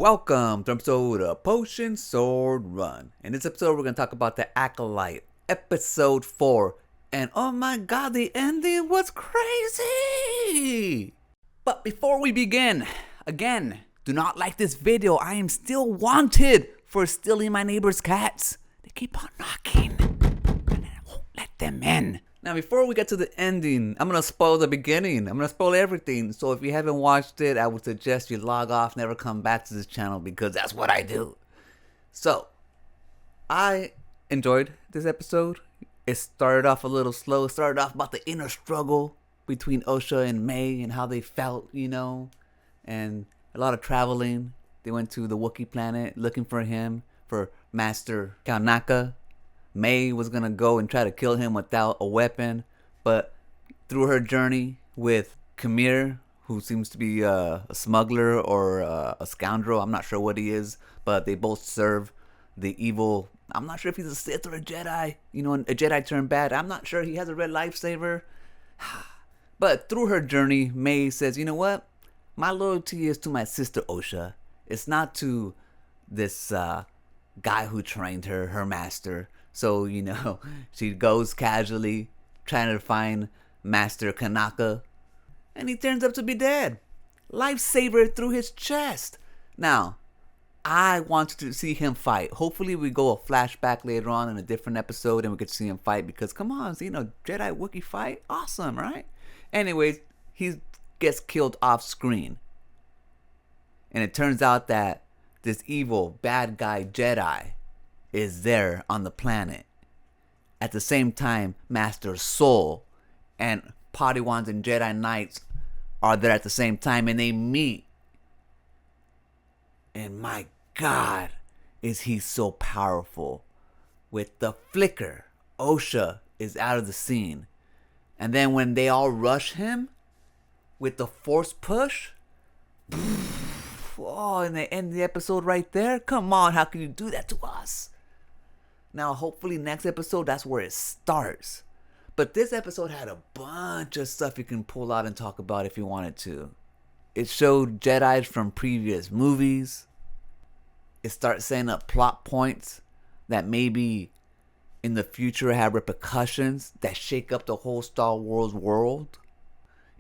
Welcome to episode of Potion Sword Run. In this episode, we're going to talk about the Acolyte, episode 4. And oh my god, the ending was crazy! But before we begin, again, do not like this video. I am still wanted for stealing my neighbor's cats. They keep on knocking, and I won't let them in. Now, before we get to the ending, I'm going to spoil the beginning. I'm going to spoil everything. So if you haven't watched it, I would suggest you log off, never come back to this channel, because that's what I do. So, I enjoyed this episode. It started off a little slow. It started off about the inner struggle between Osha and Mae and how they felt, and a lot of traveling. They went to the Wookiee planet looking for him, for Master Kanaka. Mae was going to go and try to kill him without a weapon, but through her journey with Khmer, who seems to be a smuggler or a scoundrel, I'm not sure what he is, but they both serve the evil. I'm not sure if he's a Sith or a Jedi, a Jedi turned bad. I'm not sure. He has a red lightsaber. But through her journey, Mae says, you know what? My loyalty is to my sister Osha. It's not to this guy who trained her master. So, she goes casually trying to find Master Kanaka, and he turns up to be dead. Lifesaver through his chest. Now, I want to see him fight. Hopefully we go a flashback later on in a different episode and we could see him fight, because come on, Jedi Wookiee fight, awesome, right? Anyways, he gets killed off screen. And it turns out that this evil bad guy Jedi is there on the planet. At the same time, Master Soul and Padawans and Jedi Knights are there at the same time, and they meet. And my god, is he so powerful. With the flicker, Osha is out of the scene. And then when they all rush him with the force push, and they end the episode right there. Come on, how can you do that to us? Now, hopefully next episode, that's where it starts. But this episode had a bunch of stuff you can pull out and talk about if you wanted to. It showed Jedi from previous movies. It starts setting up plot points that maybe in the future have repercussions that shake up the whole Star Wars world.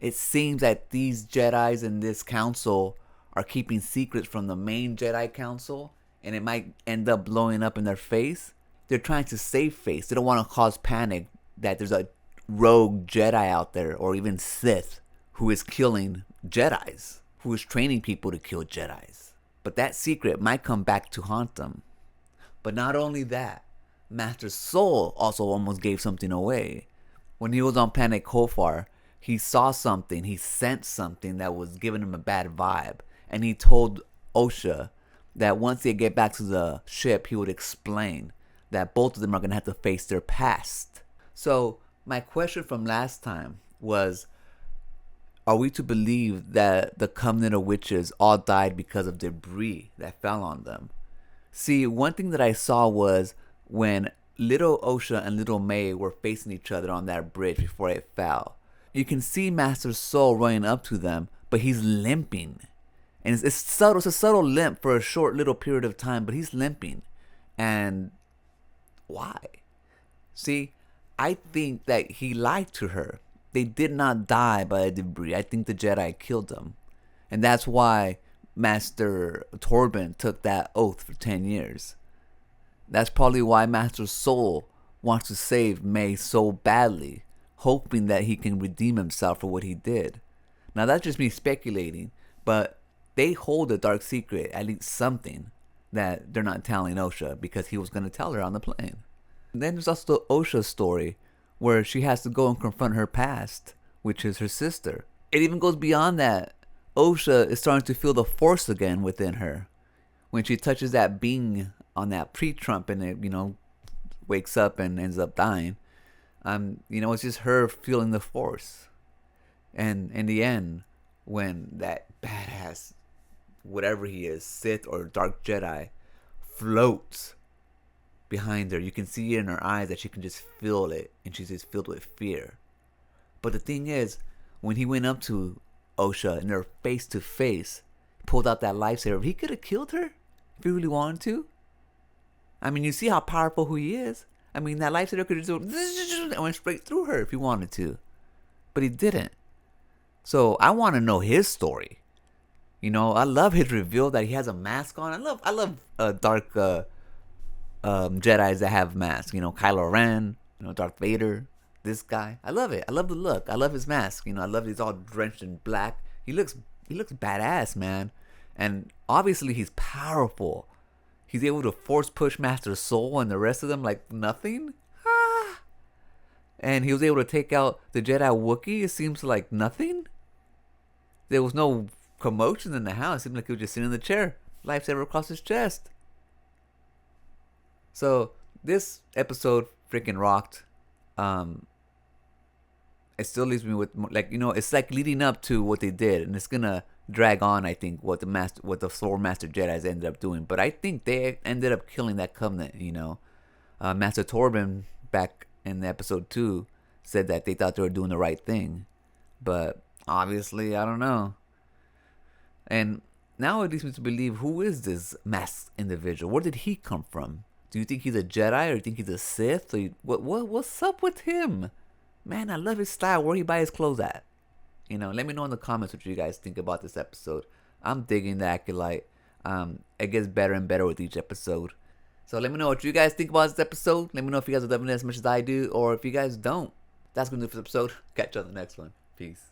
It seems that these Jedis in this council are keeping secrets from the main Jedi Council, and it might end up blowing up in their face. They're trying to save face. They don't want to cause panic that there's a rogue Jedi out there, or even Sith, who is killing Jedis, who is training people to kill Jedis. But that secret might come back to haunt them. But not only that, Master Soul also almost gave something away. When he was on planet Kofar, he saw something, he sensed something that was giving him a bad vibe. And he told Osha that once they get back to the ship, he would explain that both of them are going to have to face their past. So my question from last time was, are we to believe that the Covenant of Witches all died because of debris that fell on them? See, one thing that I saw was when little Osha and little Mae were facing each other on that bridge before it fell. You can see Master Soul running up to them, but he's limping. And it's subtle. It's a subtle limp for a short little period of time, but he's limping. And why? See, I think that he lied to her. They did not die by a debris. I think the Jedi killed them. And that's why Master Torben took that oath for 10 years. That's probably why Master Soul wants to save Mae so badly, hoping that he can redeem himself for what he did. Now, that's just me speculating, but they hold a dark secret, at least something, that they're not telling Osha, because he was going to tell her on the plane. And then there's also Osha's story, where she has to go and confront her past, which is her sister. It even goes beyond that. Osha is starting to feel the force again within her. When she touches that being on that pre-Trump and it, wakes up and ends up dying, it's just her feeling the force. And in the end, when that badass, whatever he is, Sith or Dark Jedi, floats behind her, you can see it in her eyes that she can just feel it, and she's just filled with fear. But the thing is, when he went up to Osha and they're face to face, pulled out that lightsaber, he could have killed her if he really wanted to. I mean, you see how powerful who he is. I mean, that lightsaber could have just went straight through her if he wanted to. But he didn't. So I want to know his story. You know, I love his reveal that he has a mask on. I love dark Jedis that have masks. You know, Kylo Ren, you know, Darth Vader, this guy. I love it. I love the look. I love his mask. You know, I love he's all drenched in black. He looks badass, man. And obviously he's powerful. He's able to force push Master Soul and the rest of them like nothing. Ah. And he was able to take out the Jedi Wookiee, it seems like nothing. There was no commotion in the house. It seemed like he was just sitting in the chair. Lightsaber across his chest. So this episode freaking rocked. It still leaves me with, like, you know, it's like leading up to what they did, and it's gonna drag on. I think what the four Master Jedis ended up doing, but I think they ended up killing that covenant. You know, Master Torben back in episode 2 said that they thought they were doing the right thing, but obviously I don't know. And now it leads me to believe, who is this masked individual? Where did he come from? Do you think he's a Jedi, or do you think he's a Sith? Or what's up with him? Man, I love his style. Where he buy his clothes at? You know, let me know in the comments what you guys think about this episode. I'm digging the Acolyte. It gets better and better with each episode. So let me know what you guys think about this episode. Let me know if you guys are loving it as much as I do, or if you guys don't. That's gonna do it for this episode. Catch you on the next one. Peace.